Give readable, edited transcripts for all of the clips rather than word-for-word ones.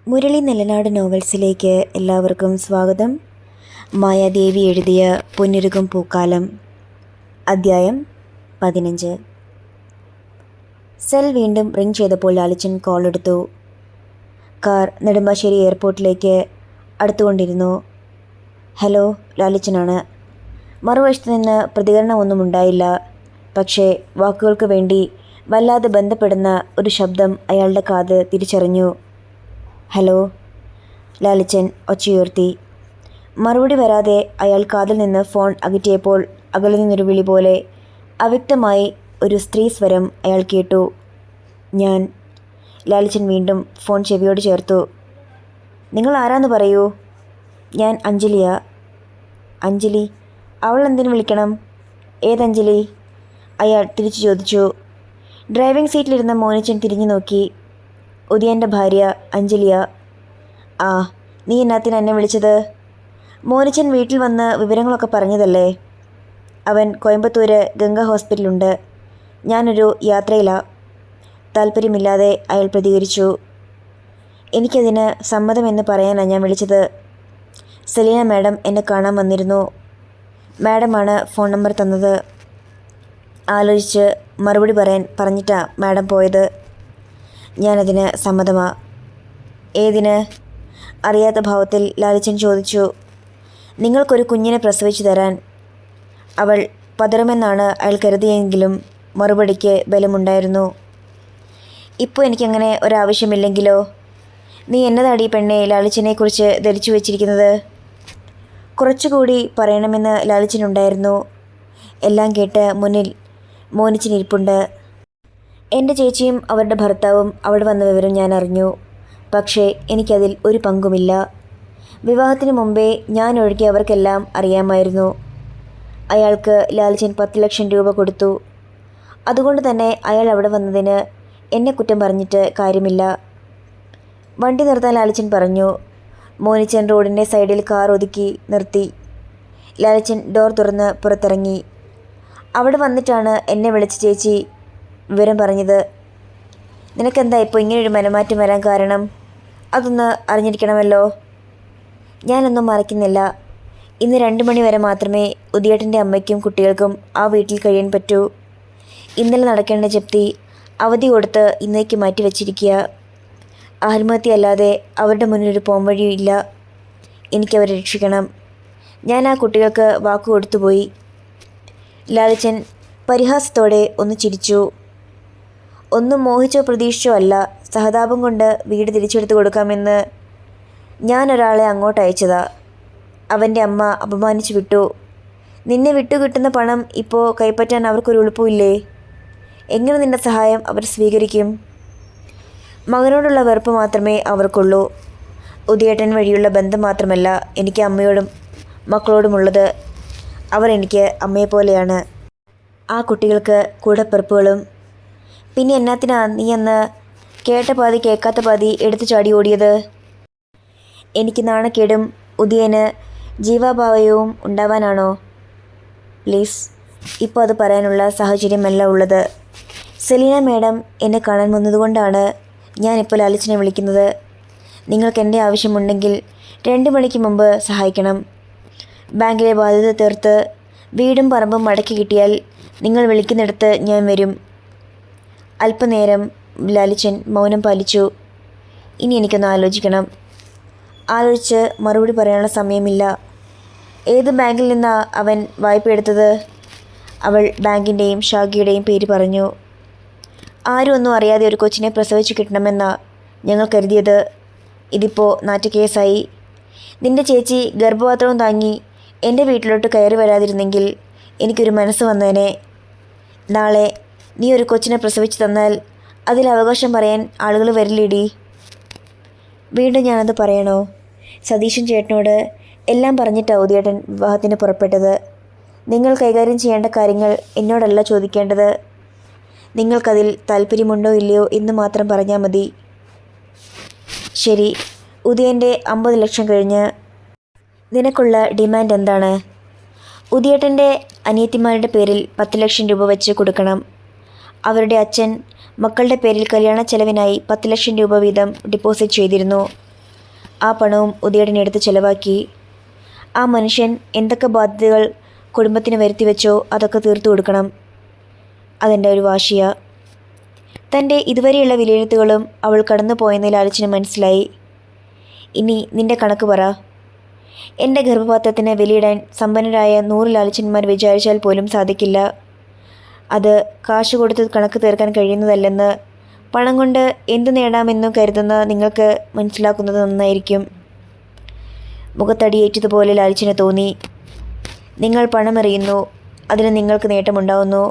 മുരളി നെല്ലനാട് നോവൽസിലേക്ക് എല്ലാവർക്കും സ്വാഗതം. മായാദേവി എഴുതിയ പൊന്നുരുകും പൂക്കാലം, അദ്ധ്യായം 15. സെൽ വീണ്ടും റിങ് ചെയ്തപ്പോൾ ലാലിച്ചൻ കോൾ എടുത്തു. കാർ നെടുമ്പാശ്ശേരി എയർപോർട്ടിലേക്ക് അടുത്തുകൊണ്ടിരുന്നു. ഹലോ, ലാലിച്ചനാണ്. മറുവശത്ത് നിന്ന് പ്രതികരണമൊന്നും ഉണ്ടായില്ല. പക്ഷേ വാക്കുകൾക്ക് വേണ്ടി വല്ലാതെ ബന്ധപ്പെടുന്ന ഒരു ശബ്ദം അയാളുടെ കാത് തിരിച്ചറിഞ്ഞു. ഹലോ, ലാലിച്ചൻ ഒച്ചയുയർത്തി. മറുപടി വരാതെ അയാൾ കാതിൽ നിന്ന് ഫോൺ അകറ്റിയപ്പോൾ അകലിൽ നിന്നൊരു വിളി പോലെ അവ്യക്തമായി ഒരു സ്ത്രീ സ്വരം അയാൾ കേട്ടു. ഞാൻ. ലാലിച്ചൻ വീണ്ടും ഫോൺ ചെവിയോട് ചേർത്തു. നിങ്ങൾ ആരാന്ന് പറയൂ. ഞാൻ അഞ്ജലിയാ. അഞ്ജലി? അവൾ എന്തിനു വിളിക്കണം? ഏതഞ്ജലി? അയാൾ തിരിച്ചു ചോദിച്ചു. ഡ്രൈവിംഗ് സീറ്റിലിരുന്ന മോനിച്ചൻ തിരിഞ്ഞു നോക്കി. ഉദയൻ്റെ ഭാര്യ അഞ്ജലിയ. ആ, നീ എന്നാത്തിന് എന്നെ വിളിച്ചത്? മോനിച്ചൻ വീട്ടിൽ വന്ന് വിവരങ്ങളൊക്കെ പറഞ്ഞതല്ലേ? അവൻ കോയമ്പത്തൂർ ഗംഗ ഹോസ്പിറ്റലുണ്ട്. ഞാനൊരു യാത്രയിലാണ്. താല്പര്യമില്ലാതെ അയാൾ പ്രതികരിച്ചു. എനിക്കതിന് സമ്മതമെന്ന് പറയാനാണ് ഞാൻ വിളിച്ചത്. സെലീന മാഡം എന്നെ കാണാൻ വന്നിരുന്നു. മാഡമാണ് ഫോൺ നമ്പർ തന്നത്. ആലോചിച്ച് മറുപടി പറയാൻ പറഞ്ഞിട്ടാണ് മാഡം പോയത്. ഞാനതിന് സമ്മതമാ. ഏതിന്? അറിയാത്ത ഭാവത്തിൽ ലാലിച്ചൻ ചോദിച്ചു. നിങ്ങൾക്കൊരു കുഞ്ഞിനെ പ്രസവിച്ചു തരാൻ. അവൾ പതറുമെന്നാണ് അയാൾ കരുതിയെങ്കിലും മറുപടിക്ക് ബലമുണ്ടായിരുന്നു. ഇപ്പോൾ എനിക്കങ്ങനെ ഒരാവശ്യമില്ലെങ്കിലോ? നീ എന്നതാടി പെണ്ണെ ലാലിച്ചനെക്കുറിച്ച് ധരിച്ചു വച്ചിരിക്കുന്നത്? കുറച്ചുകൂടി പറയണമെന്ന് ലാലിച്ചനുണ്ടായിരുന്നു. എല്ലാം കേട്ട് മുന്നിൽ മോനിച്ചനിരിപ്പുണ്ട്. എൻ്റെ ചേച്ചിയും അവരുടെ ഭർത്താവും അവിടെ വന്ന വിവരം ഞാൻ അറിഞ്ഞു. പക്ഷേ എനിക്കതിൽ ഒരു പങ്കുമില്ല. വിവാഹത്തിന് മുമ്പേ ഞാൻ ഒഴികെ അവർക്കെല്ലാം അറിയാമായിരുന്നു. അയാൾക്ക് ലാലിച്ചൻ 10 ലക്ഷം രൂപ കൊടുത്തു. അതുകൊണ്ട് തന്നെ അയാൾ അവിടെ വന്നതിന് എന്നെ കുറ്റം പറഞ്ഞിട്ട് കാര്യമില്ല. വണ്ടി നിർത്താൻ ലാലിച്ചൻ പറഞ്ഞു. മോനിച്ചൻ റോഡിൻ്റെ സൈഡിൽ കാർ ഒതുക്കി നിർത്തി. ലാലിച്ചൻ ഡോർ തുറന്ന് പുറത്തിറങ്ങി. അവിടെ വന്നിട്ടാണ് എന്നെ വിളിച്ച ചേച്ചി വിവരം പറഞ്ഞത്. നിനക്കെന്താ ഇപ്പോൾ ഇങ്ങനെയൊരു മനമാറ്റം വരാൻ കാരണം? അതൊന്ന് അറിഞ്ഞിരിക്കണമല്ലോ. ഞാനൊന്നും മറക്കുന്നില്ല. ഇന്ന് 2 മണി വരെ മാത്രമേ ഉദിയേട്ടൻ്റെ അമ്മയ്ക്കും കുട്ടികൾക്കും ആ വീട്ടിൽ കഴിയാൻ പറ്റൂ. ഇന്നലെ നടക്കേണ്ട ജപ്തി അവധി കൊടുത്ത് ഇന്നേക്ക് മാറ്റി വച്ചിരിക്കുക. ആത്മഹത്യ അല്ലാതെ അവരുടെ മുന്നിലൊരു പോംവഴിയും ഇല്ല. എനിക്കവരെ രക്ഷിക്കണം. ഞാൻ ആ കുട്ടികൾക്ക് വാക്കു കൊടുത്തുപോയി. ലാലിച്ചൻ പരിഹാസത്തോടെ ഒന്ന് ചിരിച്ചു. ഒന്നും മോഹിച്ചോ പ്രതീക്ഷിച്ചോ അല്ല. സഹതാപം കൊണ്ട് വീട് തിരിച്ചെടുത്തു കൊടുക്കാമെന്ന് ഞാനൊരാളെ അങ്ങോട്ട് അയച്ചതാ. അവൻ്റെ അമ്മ അപമാനിച്ചു വിട്ടു. നിന്നെ വിട്ടു കിട്ടുന്ന പണം ഇപ്പോൾ കൈപ്പറ്റാൻ അവർക്കൊരു എളുപ്പമില്ലേ? എങ്ങനെ നിന്റെ സഹായം അവർ സ്വീകരിക്കും? മകനോടുള്ള വെറുപ്പ് മാത്രമേ അവർക്കുള്ളൂ. ഉദയേട്ടൻ വഴിയുള്ള ബന്ധം മാത്രമല്ല എനിക്ക് അമ്മയോടും മക്കളോടുമുള്ളത്. അവർ എനിക്ക് അമ്മയെപ്പോലെയാണ്. ആ കുട്ടികൾക്ക് കൂടപ്പിറപ്പുകളും. പിന്നെ എന്നാത്തിനാ നീ അന്ന് കേട്ട പാതി കേൾക്കാത്ത പാതി എടുത്തു ചാടി ഓടിയത്? എനിക്ക് നാണക്കേടും ഉദയന് ജീവാഭാവയവും ഉണ്ടാവാനാണോ? പ്ലീസ്, ഇപ്പോൾ അത് പറയാനുള്ള സാഹചര്യമല്ല ഉള്ളത്. സെലീന മാഡം എന്നെ കാണാൻ വന്നതുകൊണ്ടാണ് ഞാനിപ്പോൾ ലാലിച്ചനെ വിളിക്കുന്നത്. നിങ്ങൾക്ക് എൻ്റെ ആവശ്യമുണ്ടെങ്കിൽ 2 മണിക്ക് മുമ്പ് സഹായിക്കണം. ബാങ്കിലെ ബാധ്യത തീർത്ത് വീടും പറമ്പും മടക്കി കിട്ടിയാൽ നിങ്ങൾ വിളിക്കുന്നിടത്ത് ഞാൻ വരും. അല്പനേരം ലാലിച്ചൻ മൗനം പാലിച്ചു. ഇനി എനിക്കൊന്ന് ആലോചിക്കണം. ആലോചിച്ച് മറുപടി പറയാനുള്ള സമയമില്ല. ഏത് ബാങ്കിൽ നിന്നാണ് അവൻ വായ്പ എടുത്തത്? അവൾ ബാങ്കിൻ്റെയും ശാഖയുടെയും പേര് പറഞ്ഞു. ആരും ഒന്നും അറിയാതെ ഒരു കൊച്ചിനെ പ്രസവിച്ചു കിട്ടണമെന്നാണ് ഞങ്ങൾ കരുതിയത്. ഇതിപ്പോൾ നാറ്റുകേസായി. നിൻ്റെ ചേച്ചി ഗർഭപാത്രവും താങ്ങി എൻ്റെ വീട്ടിലോട്ട് കയറി വരാതിരുന്നെങ്കിൽ എനിക്കൊരു മനസ്സ് വന്നേനെ. നാളെ നീ ഒരു കൊച്ചിനെ പ്രസവിച്ചു തന്നാൽ അതിൽ അവകാശം പറയാൻ ആളുകൾ വരില്ലേടി? വീണ്ടും ഞാനത് പറയണോ? സതീശൻ ചേട്ടനോട് എല്ലാം പറഞ്ഞിട്ടാണ് ഉദയേട്ടൻ വിവാഹത്തിന് പുറപ്പെട്ടത്. നിങ്ങൾ കൈകാര്യം ചെയ്യേണ്ട കാര്യങ്ങൾ എന്നോടല്ല ചോദിക്കേണ്ടത്. നിങ്ങൾക്കതിൽ താല്പര്യമുണ്ടോ ഇല്ലയോ എന്ന് മാത്രം പറഞ്ഞാൽ മതി. ശരി, ഉദയൻ്റെ 50 ലക്ഷം കഴിഞ്ഞ് നിനക്കുള്ള ഡിമാൻഡ് എന്താണ്? ഉദയേട്ടൻ്റെ അനിയത്തിമാരുടെ പേരിൽ 10 ലക്ഷം രൂപ വെച്ച് കൊടുക്കണം. അവരുടെ അച്ഛൻ മക്കളുടെ പേരിൽ കല്യാണ ചെലവിനായി 10 ലക്ഷം രൂപ വീതം ഡിപ്പോസിറ്റ് ചെയ്തിരുന്നു. ആ പണവും ഉദയേട്ടനെടുത്ത് ചെലവാക്കി. ആ മനുഷ്യൻ എന്തൊക്കെ ബാധ്യതകൾ കുടുംബത്തിന് വരുത്തി വെച്ചോ അതൊക്കെ തീർത്തു കൊടുക്കണം. അതെൻ്റെ ഒരു വാശിയാ. തൻ്റെ ഇതുവരെയുള്ള വിലയിരുത്തുകളും അവൾ കടന്നു പോയെന്ന് ലാലിച്ചിന് മനസ്സിലായി. ഇനി നിന്റെ കണക്ക് പറ. എൻ്റെ ഗർഭപാത്രത്തിന് വിലയിടാൻ സമ്പന്നരായ 100 ലാലിച്ചന്മാർ വിചാരിച്ചാൽ പോലും സാധിക്കില്ല. അത് കാശ് കൊടുത്ത് കണക്ക് തീർക്കാൻ കഴിയുന്നതല്ലെന്ന് പണം കൊണ്ട് എന്തു നേടാമെന്നു കരുതുന്ന നിങ്ങൾക്ക് മനസ്സിലാക്കുന്നത് നന്നായിരിക്കും. മുഖത്തടിയേറ്റതുപോലെ ലാലിച്ചിന് തോന്നി. നിങ്ങൾ പണമെറിയുന്നു, അതിന് നിങ്ങൾക്ക് നേട്ടമുണ്ടാവുന്നു.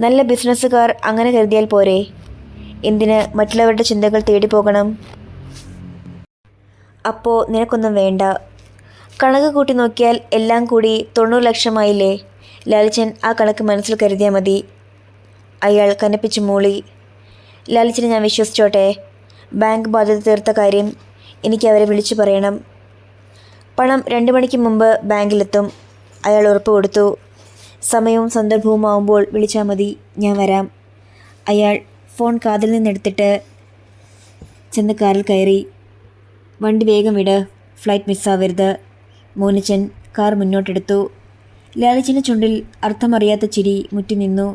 നല്ല ബിസിനസ്സുകാർ അങ്ങനെ കരുതിയാൽ പോരെ? എന്തിന് മറ്റുള്ളവരുടെ ചിന്തകൾ തേടിപ്പോകണം? അപ്പോൾ നിനക്കൊന്നും വേണ്ട. കണക്ക് കൂട്ടി നോക്കിയാൽ എല്ലാം കൂടി 90 ലക്ഷമായില്ലേ? ലാലിച്ചൻ ആ കണക്ക് മനസ്സിൽ കരുതിയാൽ മതി. അയാൾ കനപ്പിച്ച് മൂളി. ലാലിച്ചനെ ഞാൻ വിശ്വസിച്ചോട്ടെ? ബാങ്ക് ബാധ്യത തീർത്ത കാര്യം എനിക്ക് അവരെ വിളിച്ചു പറയണം. പണം 2 മണിക്ക് മുമ്പ് ബാങ്കിലെത്തും. അയാൾ ഉറപ്പ് കൊടുത്തു. സമയവും സന്ദർഭവും ആവുമ്പോൾ വിളിച്ചാൽ മതി, ഞാൻ വരാം. അയാൾ ഫോൺ കാതിൽ നിന്നെടുത്തിട്ട് ചെന്ന് കാറിൽ കയറി. വണ്ടി വേഗം വിട്, ഫ്ലൈറ്റ് മിസ്സാവരുത്. മോനിച്ചൻ കാർ മുന്നോട്ടെടുത്തു. ലാലിച്ചിൻ്റെ ചുണ്ടിൽ അർത്ഥമറിയാത്ത ചിരി മുറ്റി നിന്നു.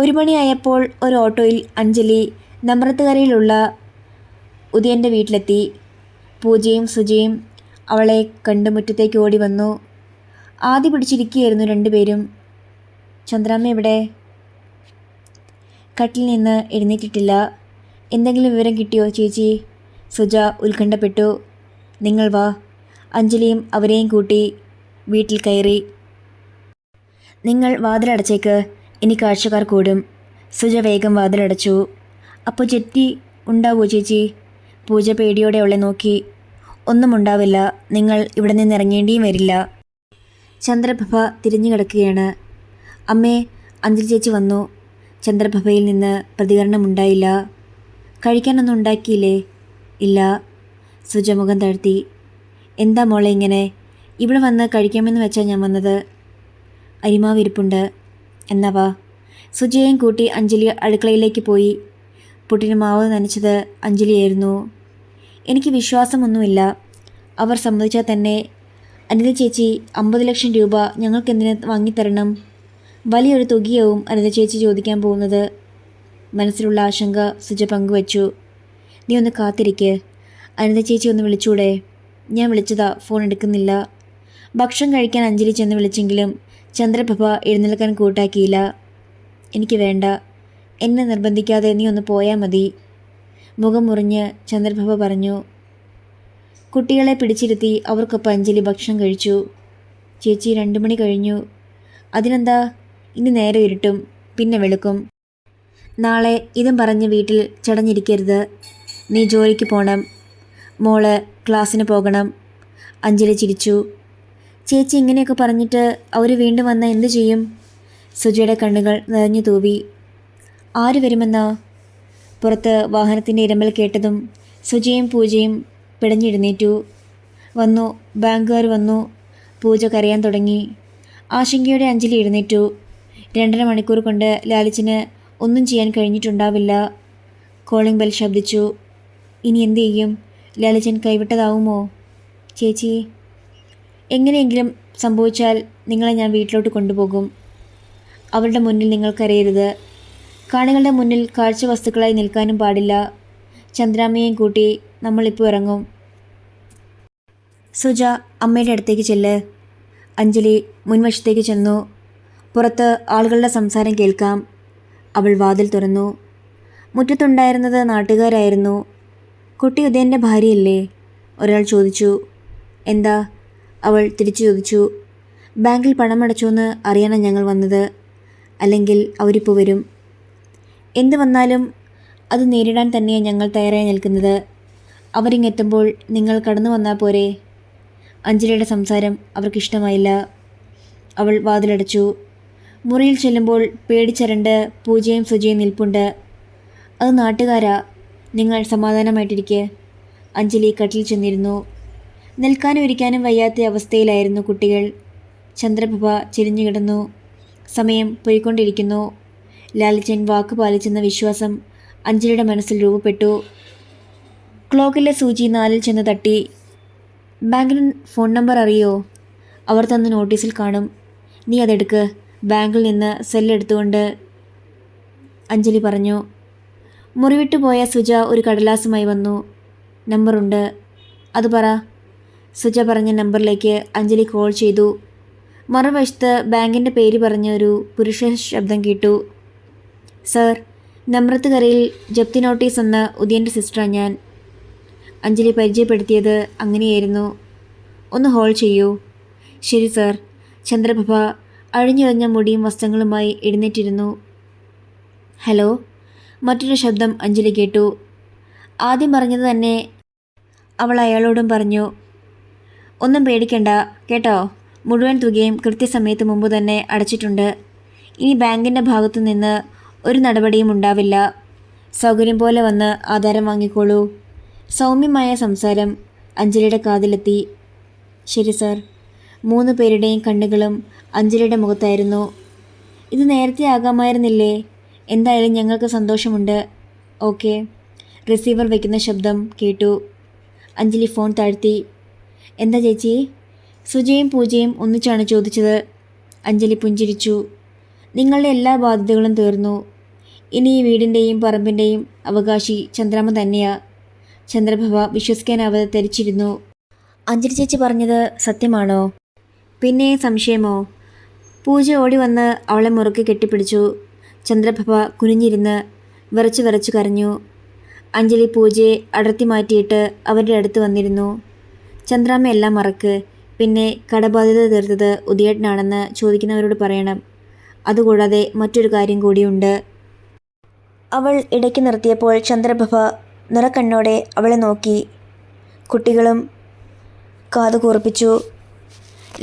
1 മണിയായപ്പോൾ ഒരു ഓട്ടോയിൽ അഞ്ജലി നമ്രത്തുകരയിലുള്ള ഉദയൻ്റെ വീട്ടിലെത്തി. പൂജയും സുജയും അവളെ കണ്ട് മുറ്റത്തേക്ക് ഓടി വന്നു. ആദ്യ പിടിച്ചിരിക്കുകയായിരുന്നു രണ്ടുപേരും. ചന്ദ്രാമ്മ എവിടെ? കട്ടിൽ നിന്ന് എഴുന്നേറ്റിട്ടില്ല. എന്തെങ്കിലും വിവരം കിട്ടിയോ ചേച്ചി? സുജ ഉത്കണ്ഠപ്പെട്ടു. നിങ്ങൾ വാ. അഞ്ജലിയും അവരെയും കൂട്ടി വീട്ടിൽ കയറി. നിങ്ങൾ വാതിലടച്ചേക്ക്, ഇനി കാഴ്ചക്കാർ കൂടും. സുജ വേഗം വാതിലടച്ചു. അപ്പോൾ ചെറ്റി ഉണ്ടാവോ ചേച്ചി? പൂജ പേടിയോടെ അവളെ നോക്കി. ഒന്നും ഉണ്ടാവില്ല, നിങ്ങൾ ഇവിടെ നിന്ന് ഇറങ്ങേണ്ടിയും വരില്ല. ചന്ദ്രപ്രഭ തിരിഞ്ഞു കിടക്കുകയാണ്. അമ്മേ, അഞ്ജലി ചേച്ചി വന്നു. ചന്ദ്രപ്രഭയിൽ നിന്ന് പ്രതികരണമുണ്ടായില്ല. കഴിക്കാനൊന്നും ഉണ്ടാക്കിയില്ലേ? ഇല്ല. സുജ മുഖം താഴ്ത്തി. എന്താ മോളെ ഇങ്ങനെ? ഇവിടെ വന്ന് കഴിക്കാമെന്ന് വെച്ചാൽ ഞാൻ വന്നത്. അരിമാവിരിപ്പുണ്ട്, എന്നാ വാ. സുജയെയും കൂട്ടി അഞ്ജലി അടുക്കളയിലേക്ക് പോയി. പുട്ടിന് മാവ് നനച്ചത് അഞ്ജലിയായിരുന്നു. എനിക്ക് വിശ്വാസമൊന്നുമില്ല. അവർ സമ്മതിച്ചാൽ തന്നെ അനിത ചേച്ചി 50 ലക്ഷം രൂപ ഞങ്ങൾക്കെന്തിന് വാങ്ങിത്തരണം? വലിയൊരു തുകയാവും അനിത ചേച്ചി ചോദിക്കാൻ പോകുന്നത്. മനസ്സിലുള്ള ആശങ്ക സുജ പങ്കുവച്ചു. നീ ഒന്ന് കാത്തിരിക്ക്. അനിത ചേച്ചി ഒന്ന് വിളിച്ചൂടെ? ഞാൻ വിളിച്ചതാ, ഫോൺ എടുക്കുന്നില്ല. ഭക്ഷണം കഴിക്കാൻ അഞ്ജലി ചെന്ന് വിളിച്ചെങ്കിലും ചന്ദ്രപ്രഭ എഴുന്നേൽക്കാൻ കൂട്ടാക്കിയില്ല. എനിക്ക് വേണ്ട, എന്നെ നിർബന്ധിക്കാതെ നീ ഒന്ന് പോയാൽ മതി. മുഖം മുറിഞ്ഞ് ചന്ദ്രപ്രഭ പറഞ്ഞു. കുട്ടികളെ പിടിച്ചിരുത്തി അവർക്കൊപ്പം അഞ്ജലി ഭക്ഷണം കഴിച്ചു. ചേച്ചി 2 മണി കഴിഞ്ഞു. അതിനെന്താ, ഇനി നേരെ ഇരുട്ടും, പിന്നെ വെളുക്കും. നാളെ ഇതും പറഞ്ഞ് വീട്ടിൽ ചടഞ്ഞിരിക്കരുത്. നീ ജോലിക്ക് പോകണം, മോള് ക്ലാസ്സിന് പോകണം. അഞ്ജലി ചിരിച്ചു. ചേച്ചി ഇങ്ങനെയൊക്കെ പറഞ്ഞിട്ട് അവർ വീണ്ടും വന്നാൽ എന്തു ചെയ്യും? സുജയുടെ കണ്ണുകൾ നിറഞ്ഞു തൂവി. ആര് വരുമെന്നാ? പുറത്ത് വാഹനത്തിൻ്റെ ഇരമ്പൽ കേട്ടതും സുജയും പൂജയും പിടഞ്ഞെഴുന്നേറ്റു. വന്നു, ബാങ്കുകാർ വന്നു. പൂജ കരയാൻ തുടങ്ങി. ആശങ്കയോടെ അഞ്ജലി എഴുന്നേറ്റു. 2.5 മണിക്കൂർ കൊണ്ട് ലാലിച്ചിന് ഒന്നും ചെയ്യാൻ കഴിഞ്ഞിട്ടുണ്ടാവില്ല. Calling bell ശബ്ദിച്ചു. ഇനി എന്തു ചെയ്യും? ലാലിച്ചൻ കൈവിട്ടതാവുമോ? ചേച്ചി, എങ്ങനെയെങ്കിലും സംഭവിച്ചാൽ നിങ്ങളെ ഞാൻ വീട്ടിലോട്ട് കൊണ്ടുപോകും. അവരുടെ മുന്നിൽ നിങ്ങൾ കരയരുത്. കാണികളുടെ മുന്നിൽ കാഴ്ച വസ്തുക്കളായി നിൽക്കാനും പാടില്ല. ചന്ദ്രാമ്മയെയും കൂട്ടി നമ്മളിപ്പോൾ ഇറങ്ങും. സുജ അമ്മയുടെ അടുത്തേക്ക് ചെല്ല്. അഞ്ജലി മുൻവശത്തേക്ക് ചെന്നു. പുറത്ത് ആളുകളുടെ സംസാരം കേൾക്കാം. അവൾ വാതിൽ തുറന്നു. മുറ്റത്തുണ്ടായിരുന്നത് നാട്ടുകാരായിരുന്നു. കുട്ടി ഉദയൻ്റെ ഭാര്യയല്ലേ? ഒരാൾ ചോദിച്ചു. എന്താ? അവൾ തിരിച്ചു ചോദിച്ചു. ബാങ്കിൽ പണമടച്ചോന്ന് അറിയാനാണ് ഞങ്ങൾ വന്നത്. അല്ലെങ്കിൽ അവരിപ്പോൾ വരും. എന്തു വന്നാലും അത് നേരിടാൻ തന്നെയാണ് ഞങ്ങൾ തയ്യാറായി നിൽക്കുന്നത്. അവരിങ്ങെത്തുമ്പോൾ നിങ്ങൾ കടന്നു വന്നാൽ പോരെ? അഞ്ജലിയുടെ സംസാരം അവർക്കിഷ്ടമായില്ല. അവൾ വാതിലടച്ചു. മുറിയിൽ ചെല്ലുമ്പോൾ പേടിച്ചരണ്ട് പൂജയും സുജയും നിൽപ്പുണ്ട്. അത് നാട്ടുകാരാ. നിങ്ങൾ സമാധാനമായിട്ടിരിക്കെ. അഞ്ജലി കട്ടിൽ ചെന്നിരുന്നു. നിൽക്കാനും ഇരിക്കാനും വയ്യാത്ത അവസ്ഥയിലായിരുന്നു കുട്ടികൾ. ചന്ദ്രപ്രഭ ചിരിഞ്ഞു കിടന്നു. സമയം പോയിക്കൊണ്ടിരിക്കുന്നു. ലാലിച്ചൻ വാക്ക് പാലിച്ചെന്ന വിശ്വാസം അഞ്ജലിയുടെ മനസ്സിൽ രൂപപ്പെട്ടു. ക്ലോക്കിലെ സൂചി 4-ൽ ചെന്ന് തട്ടി. ബാങ്കിന് ഫോൺ നമ്പർ അറിയോ? അവർ തന്ന നോട്ടീസിൽ കാണും. നീ അതെടുക്ക്. ബാങ്കിൽ നിന്ന് സെല്ലെടുത്തുകൊണ്ട് അഞ്ജലി പറഞ്ഞു. മുറിവിട്ടു പോയ സുജ ഒരു കടലാസുമായി വന്നു. നമ്പറുണ്ട്. അത് പറ. സുജ പറഞ്ഞ നമ്പറിലേക്ക് അഞ്ജലി കോൾ ചെയ്തു. മറുവശത്ത് ബാങ്കിൻ്റെ പേര് പറഞ്ഞ ഒരു പുരുഷ ശബ്ദം കേട്ടു. സർ, നമ്രത്തുകരയിൽ ജപ്തി നോട്ടീസ് എന്ന ഉദയൻ്റെ സിസ്റ്ററാണ് ഞാൻ. അഞ്ജലി പരിചയപ്പെടുത്തിയത് അങ്ങനെയായിരുന്നു. ഒന്ന് ഹോൾ ചെയ്യൂ. ശരി സർ. ചന്ദ്രപ്രഭ അഴിഞ്ഞുകളഞ്ഞ മുടിയും വസ്ത്രങ്ങളുമായി എഴുന്നേറ്റിരുന്നു. ഹലോ. മറ്റൊരു ശബ്ദം അഞ്ജലി കേട്ടു. ആദ്യം പറഞ്ഞത് തന്നെ അവൾ അയാളോടും പറഞ്ഞു. ഒന്നും പേടിക്കണ്ട കേട്ടോ. മുഴുവൻ തുകയും കൃത്യസമയത്ത് മുമ്പ് തന്നെ അടച്ചിട്ടുണ്ട്. ഇനി ബാങ്കിൻ്റെ ഭാഗത്തു നിന്ന് ഒരു നടപടിയും ഉണ്ടാവില്ല. സൗകര്യം പോലെ വന്ന് ആധാരം വാങ്ങിക്കോളൂ. സൗമ്യമായ സംസാരം അഞ്ജലിയുടെ കാതിലെത്തി. ശരി സർ. 3 പേരുടെയും കണ്ണുകളും അഞ്ജലിയുടെ മുഖത്തായിരുന്നു. ഇത് നേരത്തെ ആകാമായിരുന്നില്ലേ? എന്തായാലും ഞങ്ങൾക്ക് സന്തോഷമുണ്ട്. ഓക്കെ. റിസീവർ വയ്ക്കുന്ന ശബ്ദം കേട്ടു. അഞ്ജലി ഫോൺ താഴ്ത്തി. എന്താ ചേച്ചി? സുജയും പൂജയും ഒന്നിച്ചാണ് ചോദിച്ചത്. അഞ്ജലി പുഞ്ചിരിച്ചു. നിങ്ങളുടെ എല്ലാ ബാധ്യതകളും തീർന്നു. ഇനി ഈ വീടിൻ്റെയും പറമ്പിൻ്റെയും അവകാശി ചന്ദ്രാമ്മ തന്നെയാ. ചന്ദ്രപ്രഭ വിശ്വസിക്കാനാവാതെ ധരിച്ചിരുന്നു. അഞ്ജലി ചേച്ചി പറഞ്ഞത് സത്യമാണോ? പിന്നെ സംശയമോ? പൂജ ഓടി വന്ന് അവളെ മുറുക്കെ കെട്ടിപ്പിടിച്ചു. ചന്ദ്രപ്രഭ കുനിഞ്ഞിരുന്ന് വിറച്ചു വിറച്ചു കരഞ്ഞു. അഞ്ജലി പൂജയെ അടർത്തി മാറ്റിയിട്ട് അവരുടെ അടുത്ത് വന്നിരുന്നു. ചന്ദ്രാമ്മ എല്ലാം മറക്ക്. പിന്നെ കടബാധ്യത തീർത്തത് ഉദയേട്ടനാണെന്ന് ചോദിക്കുന്നവരോട് പറയണം. അതുകൂടാതെ മറ്റൊരു കാര്യം കൂടിയുണ്ട്. അവൾ ഇടയ്ക്ക് നിർത്തിയപ്പോൾ ചന്ദ്രപ്രഭ നിറക്കണ്ണോടെ അവളെ നോക്കി. കുട്ടികളും കാതു കൂർപ്പിച്ചു.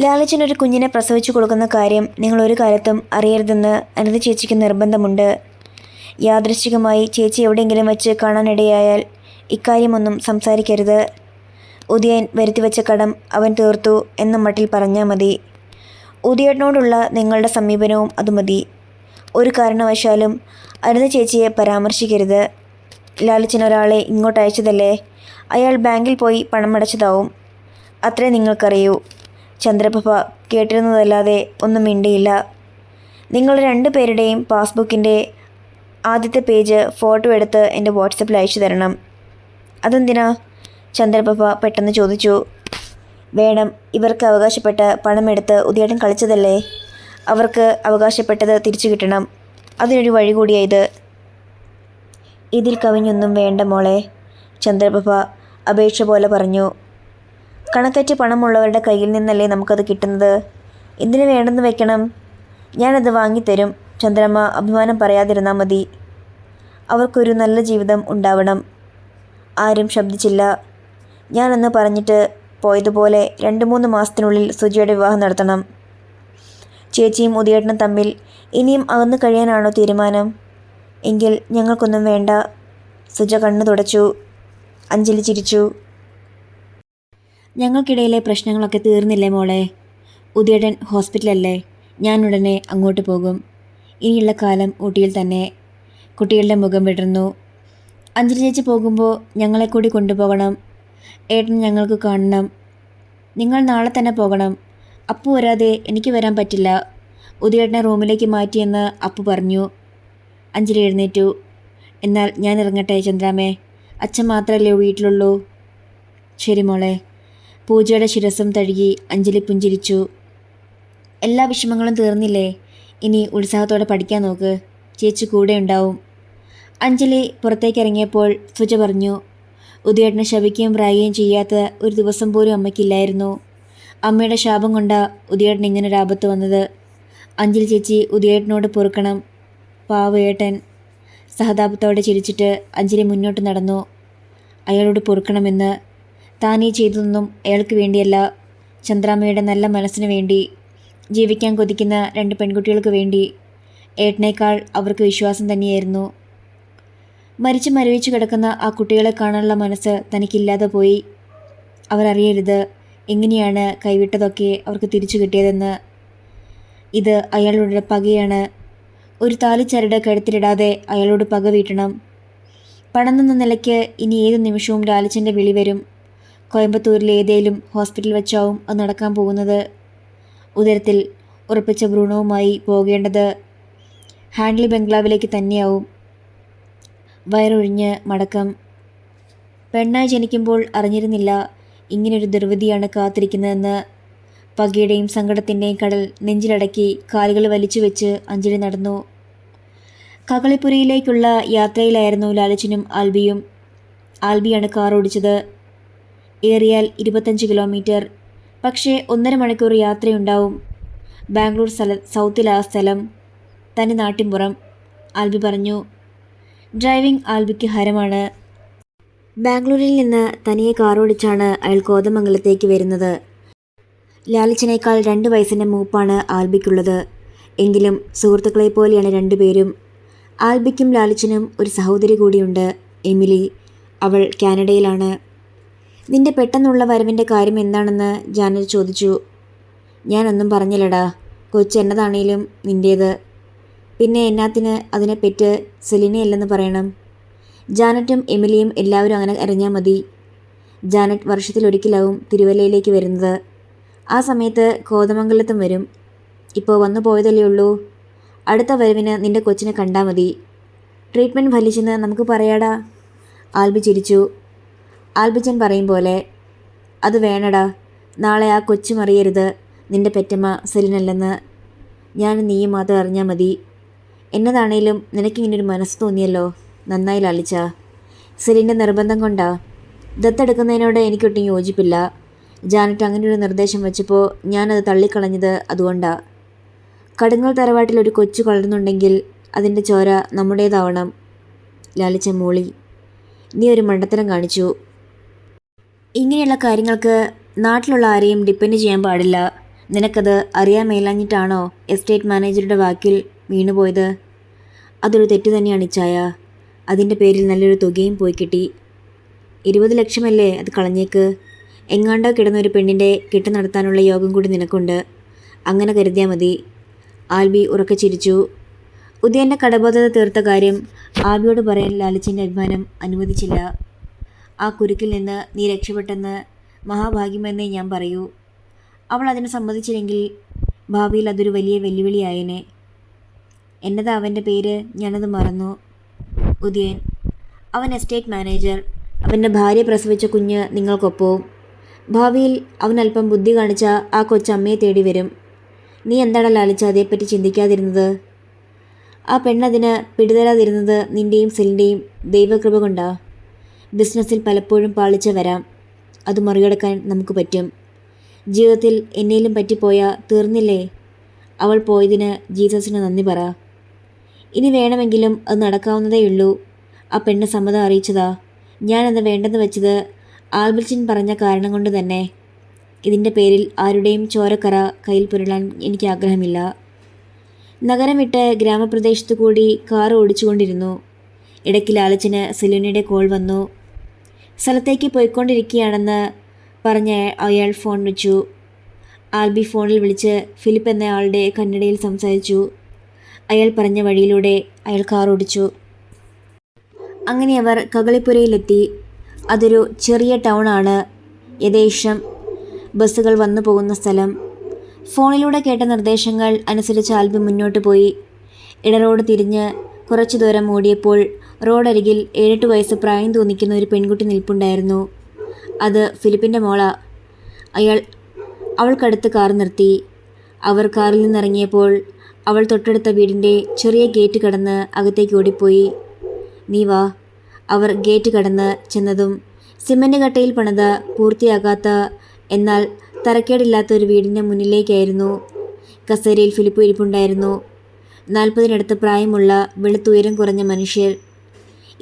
ലാലിച്ചനൊരു കുഞ്ഞിനെ പ്രസവിച്ചു കൊടുക്കുന്ന കാര്യം നിങ്ങൾ ഒരു കാലത്തും അറിയരുതെന്ന് അനിത ചേച്ചിക്ക് നിർബന്ധമുണ്ട്. യാദൃശ്ചികമായി ചേച്ചി എവിടെയെങ്കിലും വെച്ച് കാണാനിടയായാൽ ഇക്കാര്യമൊന്നും സംസാരിക്കരുത്. ഉദയൻ വരുത്തിവെച്ച കടം അവൻ തീർത്തു എന്ന മട്ടിൽ പറഞ്ഞാൽ മതി. ഉദയേട്ടനോടുള്ള നിങ്ങളുടെ സമീപനവും അതുമതി. ഒരു കാരണവശാലും അനിത ചേച്ചിയെ പരാമർശിക്കരുത്. ലാലിച്ചൻ ഒരാളെ ഇങ്ങോട്ട് അയച്ചതല്ലേ? അയാൾ ബാങ്കിൽ പോയി പണം അടച്ചതാവും. അത്രേ നിങ്ങൾക്കറിയൂ. ചന്ദ്രപ്രഭ കേട്ടിരുന്നതല്ലാതെ ഒന്നും മിണ്ടിയില്ല. നിങ്ങൾ 2 പേരുടെയും പാസ്ബുക്കിൻ്റെ ആദ്യത്തെ പേജ് ഫോട്ടോ എടുത്ത് എൻ്റെ വാട്സപ്പിൽ അയച്ചു തരണം. അതെന്തിനാ? ചന്ദ്രപ്രഭ പെട്ടെന്ന് ചോദിച്ചു. വേണം. ഇവർക്ക് അവകാശപ്പെട്ട പണമെടുത്ത് ഉദയേട്ടൻ കളിച്ചതല്ലേ? അവർക്ക് അവകാശപ്പെട്ടത് തിരിച്ചു കിട്ടണം. അതിനൊരു വഴി കൂടിയായത്. ഇതിൽ കവിഞ്ഞൊന്നും വേണ്ട മോളെ, ചന്ദ്രപ്രഭ അപേക്ഷ പോലെ പറഞ്ഞു. കണക്കറ്റ് പണമുള്ളവരുടെ കയ്യിൽ നിന്നല്ലേ നമുക്കത് കിട്ടുന്നത്. എന്തിനു വേണ്ടെന്ന് വെക്കണം? ഞാനത് വാങ്ങിത്തരും. ചന്ദ്രമ്മ അഭിമാനം പറയാതിരുന്നാൽ മതി. അവർക്കൊരു നല്ല ജീവിതം ഉണ്ടാവണം. ആരും ശബ്ദിച്ചില്ല. ഞാനൊന്ന് പറഞ്ഞിട്ട് പോയതുപോലെ 2-3 മാസത്തിനുള്ളിൽ സുജയുടെ വിവാഹം നടത്തണം. ചേച്ചിയും ഉദയേട്ടനും തമ്മിൽ ഇനിയും അകന്നു കഴിയാനാണോ തീരുമാനം? എങ്കിൽ ഞങ്ങൾക്കൊന്നും വേണ്ട. സുജ കണ്ണു തുടച്ചു. അഞ്ജലി ചിരിച്ചു. ഞങ്ങൾക്കിടയിലെ പ്രശ്നങ്ങളൊക്കെ തീർന്നില്ലേ മോളെ? ഉദയേട്ടൻ ഹോസ്പിറ്റലല്ലേ? ഞാൻ ഉടനെ അങ്ങോട്ട് പോകും. ഇനിയുള്ള കാലം ഊട്ടിയിൽ തന്നെ. കുട്ടികളുടെ മുഖം വിടർന്നു. അഞ്ജലി ചേച്ചി പോകുമ്പോൾ ഞങ്ങളെ കൂടി കൊണ്ടുപോകണം. ഏട്ടൻ ഞങ്ങൾക്ക് കാണണം. നിങ്ങൾ നാളെ തന്നെ പോകണം. അപ്പു വരാതെ എനിക്ക് വരാൻ പറ്റില്ല. ഉദയേട്ടനെ റൂമിലേക്ക് മാറ്റിയെന്ന് അപ്പു പറഞ്ഞു. അഞ്ജലി എഴുന്നേറ്റു. എന്നാൽ ഞാൻ ഇറങ്ങട്ടെ ചന്ദ്രാമേ. അച്ഛൻ മാത്രമല്ലേ വീട്ടിലുള്ളൂ. ശരി മോളെ. പൂജയുടെ ശിരസും തഴുകി അഞ്ജലി പുഞ്ചിരിച്ചു. എല്ലാ വിഷമങ്ങളും തീർന്നില്ലേ? ഇനി ഉത്സാഹത്തോടെ പഠിക്കാൻ നോക്ക്. ചേച്ചി കൂടെ ഉണ്ടാവും. അഞ്ജലി പുറത്തേക്കിറങ്ങിയപ്പോൾ സുജ പറഞ്ഞു. ഉദയേട്ടനെ ശപിക്കുകയും പ്രായുകയും ചെയ്യാത്ത ഒരു ദിവസം പോലും അമ്മയ്ക്കില്ലായിരുന്നു. അമ്മയുടെ ശാപം കൊണ്ടാ ഉദയേട്ടൻ ഇങ്ങനൊരു ആപത്ത് വന്നത്. അഞ്ജലി ചേച്ചി ഉദയേട്ടനോട് പൊറുക്കണം. പാവേട്ടൻ. സഹതാപത്തോടെ ചിരിച്ചിട്ട് അഞ്ജലി മുന്നോട്ട് നടന്നു. അയാളോട് പൊറുക്കണമെന്ന്. താനീ ചെയ്തതൊന്നും അയാൾക്ക് വേണ്ടിയല്ല. ചന്ദ്രാമ്മയുടെ നല്ല മനസ്സിന് വേണ്ടി. ജീവിക്കാൻ കൊതിക്കുന്ന 2 പെൺകുട്ടികൾക്ക് വേണ്ടി. ഏട്ടനേക്കാൾ അവർക്ക് വിശ്വാസം തന്നെയായിരുന്നു. മരിച്ചു മരവിച്ചു കിടക്കുന്ന ആ കുട്ടികളെ കാണാനുള്ള മനസ്സ് തനിക്കില്ലാതെ പോയി. അവരറിയരുത് എങ്ങനെയാണ് കൈവിട്ടതൊക്കെ അവർക്ക് തിരിച്ചു കിട്ടിയതെന്ന്. ഇത് അയാളുടെ പകയാണ്. ഒരു താലിച്ചരട് കഴുത്തിലിടാതെ അയാളോട് പക വീട്ടണം. പണമെന്ന നിലയ്ക്ക് ഇനി ഏതു നിമിഷവും ലാലിച്ചൻ്റെ വിളി വരും. കോയമ്പത്തൂരിലെ ഏതേലും ഹോസ്പിറ്റൽ വെച്ചാവും അത് നടക്കാൻ പോകുന്നത്. ഉദരത്തിൽ ഉറപ്പിച്ച ഭ്രൂണവുമായി പോകേണ്ടത് ഹാൻഡ്ലി ബംഗ്ലാവിലേക്ക് തന്നെയാവും. വയറൊഴിഞ്ഞ് മടക്കം. പെണ്ണായി ജനിക്കുമ്പോൾ അറിഞ്ഞിരുന്നില്ല ഇങ്ങനൊരു ദുർവിധിയാണ് കാത്തിരിക്കുന്നതെന്ന്. പകയുടെയും സങ്കടത്തിൻ്റെയും കടൽ നെഞ്ചിലടക്കി കാലുകൾ വലിച്ചു വെച്ച് അഞ്ജലി നടന്നു. കകളിപ്പുരയിലേക്കുള്ള യാത്രയിലായിരുന്നു ലാലിച്ചനും ആൽബിയും. ആൽബിയാണ് കാർ ഓടിച്ചത്. ഏറിയാൽ 25 കിലോമീറ്റർ, പക്ഷേ 1.5 മണിക്കൂർ യാത്രയുണ്ടാവും. ബാംഗ്ലൂർ സൗത്തിലാ സ്ഥലം, തനി നാട്ടിൻപുറം. ആൽബി പറഞ്ഞു. ഡ്രൈവിംഗ് ആൽബിക്ക് ഹരമാണ്. ബാംഗ്ലൂരിൽ നിന്ന് തനിയെ കാറോടിച്ചാണ് അയാൾ കോതമംഗലത്തേക്ക് വരുന്നത്. ലാലിച്ചനേക്കാൾ 2 വയസ്സിൻ്റെ മൂപ്പാണ് ആൽബിക്കുള്ളത്. എങ്കിലും സുഹൃത്തുക്കളെ പോലെയാണ് രണ്ടുപേരും. ആൽബിക്കും ലാലിച്ചനും ഒരു സഹോദരി കൂടിയുണ്ട്, എമിലി. അവൾ കാനഡയിലാണ്. നിന്റെ പെട്ടെന്നുള്ള വരവിൻ്റെ കാര്യം എന്താണെന്ന് ജാനറ്റ് ചോദിച്ചു. ഞാനൊന്നും പറഞ്ഞില്ലടാ. കൊച്ചു എന്നതാണേലും നിൻ്റേത്. പിന്നെ എന്നാത്തിന് അതിനെ പെറ്റ് സെലിനയല്ലെന്ന് പറയണം. ജാനറ്റും എമിലിയും എല്ലാവരും അങ്ങനെ അറിഞ്ഞാൽ മതി. ജാനറ്റ് വർഷത്തിലൊരിക്കലാവും തിരുവല്ലയിലേക്ക് വരുന്നത്. ആ സമയത്ത് കോതമംഗലത്തും വരും. ഇപ്പോൾ വന്നു പോയതല്ലേ ഉള്ളൂ. അടുത്ത വരവിന് നിന്റെ കൊച്ചിനെ കണ്ടാൽ മതി. ട്രീറ്റ്മെൻറ്റ് ഫലിച്ചെന്ന് നമുക്ക് പറയാടാ. ആൽബി ചിരിച്ചു. ആൽബിച്ചൻ പറയും പോലെ. അത് വേണടാ. നാളെ ആ കൊച്ചും അറിയരുത് നിന്റെ പെറ്റമ്മ സെലിനല്ലെന്ന്. ഞാനും നീയും മാത്രം അറിഞ്ഞാൽ മതി. എന്നതാണേലും നിനക്കിങ്ങനൊരു മനസ്സ് തോന്നിയല്ലോ, നന്നായി ലാലിച്ച. സെലിൻ്റെ നിർബന്ധം കൊണ്ടാ. ദത്തെടുക്കുന്നതിനോട് എനിക്കൊട്ടും യോജിപ്പില്ല. ജാനറ്റ് അങ്ങനെയൊരു നിർദ്ദേശം വെച്ചപ്പോൾ ഞാനത് തള്ളിക്കളഞ്ഞത് അതുകൊണ്ടാ. കടുങ്ങൽ തറവാട്ടിൽ ഒരു കൊച്ചു വളർന്നുണ്ടെങ്കിൽ അതിൻ്റെ ചോര നമ്മുടേതാവണം. ലാലിച്ച മൂളി. നീ ഒരു മണ്ടത്തരം കാണിച്ചു. ഇങ്ങനെയുള്ള കാര്യങ്ങൾക്ക് നാട്ടിലുള്ള ആരെയും ഡിപ്പെൻഡ് ചെയ്യാൻ പാടില്ല. നിനക്കത് അറിയാൻ മേലാഞ്ഞിട്ടാണോ എസ്റ്റേറ്റ് മാനേജറുടെ വാക്കിൽ വീണുപോയത്? അതൊരു തെറ്റ് തന്നെയാണ് ഇച്ചായ. അതിൻ്റെ പേരിൽ നല്ലൊരു തുകയും പോയി കിട്ടി. 20 ലക്ഷമല്ലേ അത് കളഞ്ഞേക്ക്. എങ്ങാണ്ടോ കിടന്നൊരു പെണ്ണിൻ്റെ കെട്ട് നടത്താനുള്ള യോഗം കൂടി നിനക്കുണ്ട്. അങ്ങനെ കരുതിയാൽ മതി. ആൽബി ഉറക്കെ ചിരിച്ചു. ഉദയൻ്റെ കടബോധത തീർത്ത കാര്യം ആൽബിയോട് പറയാൻ ലാലിച്ചൻ്റെ അഭിമാനം അനുവദിച്ചില്ല. ആ കുരുക്കിൽ നിന്ന് നീ രക്ഷപ്പെട്ടെന്ന് മഹാഭാഗ്യമെന്നേ ഞാൻ പറയൂ. അവൾ അതിന് സമ്മതിച്ചില്ലെങ്കിൽ ഭാവിയിൽ അതൊരു വലിയ വെല്ലുവിളിയായേനെ. എന്നതാ അവൻ്റെ പേര്? ഞാനത് മറന്നു. ഉദയൻ. അവൻ എസ്റ്റേറ്റ് മാനേജർ. അവൻ്റെ ഭാര്യ പ്രസവിച്ച കുഞ്ഞ് നിങ്ങൾക്കൊപ്പവും. ഭാവിയിൽ അവൻ അല്പം ബുദ്ധി കാണിച്ച ആ കൊച്ചമ്മയെ തേടി വരും. നീ എന്താണ് ലാലിച്ച അതേപ്പറ്റി ചിന്തിക്കാതിരുന്നത്? ആ പെണ്ണതിന് പിടിതരാതിരുന്നത് നിൻ്റെയും സെലിൻ്റെയും ദൈവകൃപ കൊണ്ടാ. ബിസിനസ്സിൽ പലപ്പോഴും പാളിച്ച വരാം. അത് മറികടക്കാൻ നമുക്ക് പറ്റും. ജീവിതത്തിൽ എന്നേലും പറ്റിപ്പോയാൽ തീർന്നില്ലേ? അവൾ പോയതിന് ജീസസിന് നന്ദി പറ. ഇനി വേണമെങ്കിലും അത് നടക്കാവുന്നതേയുള്ളൂ. ആ പെണ്ണ് സമ്മതം അറിയിച്ചതാ. ഞാനത് വേണ്ടെന്ന് വെച്ചത് ആൽബർച്ചിൻ പറഞ്ഞ കാരണം കൊണ്ട് തന്നെ. ഇതിൻ്റെ പേരിൽ ആരുടെയും ചോരക്കറ കയ്യിൽ പുരളാൻ എനിക്ക് ആഗ്രഹമില്ല. നഗരം വിട്ട് ഗ്രാമപ്രദേശത്തു കൂടി കാർ ഓടിച്ചുകൊണ്ടിരുന്നു. ഇടയ്ക്ക് ലാലിച്ചന് സെലീനയുടെ കോൾ വന്നു. സ്ഥലത്തേക്ക് പോയിക്കൊണ്ടിരിക്കുകയാണെന്ന് പറഞ്ഞ് അയാൾ ഫോൺ വെച്ചു. ആൽബി ഫോണിൽ വിളിച്ച് ഫിലിപ്പ് എന്ന ആളുടെ കന്നഡയിൽ സംസാരിച്ചു. അയാൾ പറഞ്ഞ വഴിയിലൂടെ അയാൾ കാർ ഓടിച്ചു. അങ്ങനെ അവർ കകളിപ്പുരയിലെത്തി. അതൊരു ചെറിയ ടൗണാണ്. യഥേഷ്ടം ബസ്സുകൾ വന്നു പോകുന്ന സ്ഥലം. ഫോണിലൂടെ കേട്ട നിർദ്ദേശങ്ങൾ അനുസരിച്ച് ആൽബി മുന്നോട്ട് പോയി. ഇടറോഡ് തിരിഞ്ഞ് കുറച്ചു ദൂരം ഓടിയപ്പോൾ റോഡരികിൽ 7-8 വയസ്സ് പ്രായം തോന്നിക്കുന്ന ഒരു പെൺകുട്ടി നിൽപ്പുണ്ടായിരുന്നു. അത് ഫിലിപ്പിൻ്റെ മോളാ. അവൾക്കടുത്ത് കാർ നിർത്തി. അവർ കാറിൽ നിന്നിറങ്ങിയപ്പോൾ അവൾ തൊട്ടടുത്ത വീടിൻ്റെ ചെറിയ ഗേറ്റ് കടന്ന് അകത്തേക്ക് ഓടിപ്പോയി. നീ വാ. അവർ ഗേറ്റ് കടന്ന് ചെന്നതും സിമൻ്റ് കട്ടയിൽ പണിത പൂർത്തിയാകാത്ത എന്നാൽ തരക്കേടില്ലാത്ത ഒരു വീടിൻ്റെ മുന്നിലേക്കായിരുന്നു. കസേരയിൽ ഫിലിപ്പ് ഇരിപ്പുണ്ടായിരുന്നു. 40-നടുത്ത് പ്രായമുള്ള വെളുത്തുയരം കുറഞ്ഞ മനുഷ്യർ.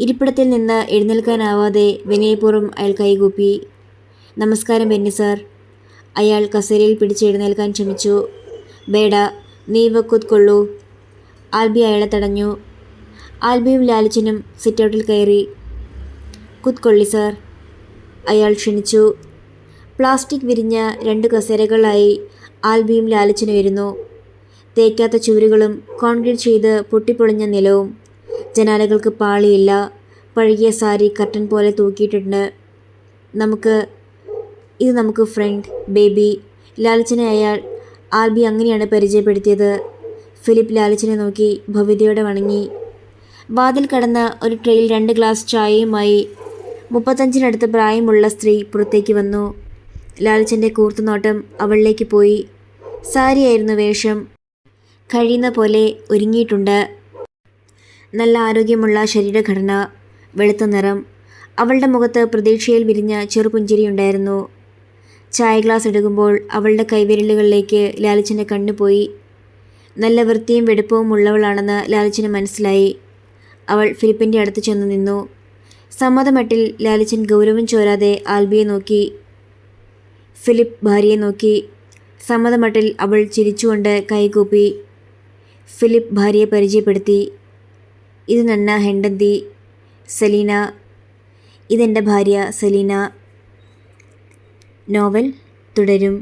ഇരിപ്പിടത്തിൽ നിന്ന് എഴുന്നേൽക്കാനാവാതെ വിനയപൂർവ്വം അയാൾ കൈകൂപ്പി. നമസ്കാരം ബെന്നി സാർ. അയാൾ കസേരയിൽ പിടിച്ച് എഴുന്നേൽക്കാൻ ശ്രമിച്ചു. ബേഡ, നീ ഇവ കൂത്കൊള്ളൂ. ആൽബി അയാളെ തടഞ്ഞു. ആൽബിയും ലാലിച്ചനും സിറ്റൗട്ടിൽ കയറി. കൂത്കൊള്ളി സാർ. അയാൾ ക്ഷണിച്ചു. പ്ലാസ്റ്റിക് വിരിഞ്ഞ 2 കസേരകളായി ആൽബിയും ലാലിച്ചനും ഇരുന്നു. തേക്കാത്ത ചുവരുകളും കോൺക്രീറ്റ് ചെയ്ത് പൊട്ടിപ്പൊളിഞ്ഞ നിലവും. ജനാലകൾക്ക് പാളിയില്ല. പഴകിയ സാരി കർട്ടൻ പോലെ തൂക്കിയിട്ടുണ്ട്. ഇത് നമുക്ക് ഫ്രണ്ട്, ബേബി. ലാലിച്ചനെ അയാൾ ആൽബി അങ്ങനെയാണ് പരിചയപ്പെടുത്തിയത്. ഫിലിപ്പ് ലാലിച്ചനെ നോക്കി ഭവ്യതയോടെ വണങ്ങി. വാതിൽ കടന്ന് ഒരു ട്രെയിൽ 2 ഗ്ലാസ് ചായയുമായി 35-നടുത്ത് പ്രായമുള്ള സ്ത്രീ പുറത്തേക്ക് വന്നു. ലാലിച്ചൻ്റെ കൂർത്തുനോട്ടം അവളിലേക്ക് പോയി. സാരിയായിരുന്നു വേഷം. കഴിയുന്ന പോലെ ഒരുങ്ങിയിട്ടുണ്ട്. നല്ല ആരോഗ്യമുള്ള ശരീരഘടന, വെളുത്ത നിറം. അവളുടെ മുഖത്ത് പ്രതീക്ഷയിൽ വിരിഞ്ഞ ചെറുപുഞ്ചിരിയുണ്ടായിരുന്നു. ചായ ഗ്ലാസ് എടുക്കുമ്പോൾ അവളുടെ കൈവിരലുകളിലേക്ക് ലാലിച്ചൻ്റെ കണ്ണുപോയി. നല്ല വൃത്തിയും വെടുപ്പവും ഉള്ളവളാണെന്ന് ലാലിച്ചന് മനസ്സിലായി. അവൾ ഫിലിപ്പിൻ്റെ അടുത്ത് ചെന്ന് നിന്നു. സമ്മതമട്ടിൽ ലാലിച്ചൻ ഗൗരവം ചോരാതെ ആൽബിയെ നോക്കി. ഫിലിപ്പ് ഭാര്യയെ നോക്കി. സമ്മതമട്ടിൽ അവൾ ചിരിച്ചുകൊണ്ട് കൈകൂപ്പി. ഫിലിപ്പ് ഭാര്യയെ പരിചയപ്പെടുത്തി. ഇത് നന്ന ഹെണ്ടന്തി, സെലീന. ഇതെൻ്റെ ഭാര്യ സെലീന. നോവൽ തുടരും.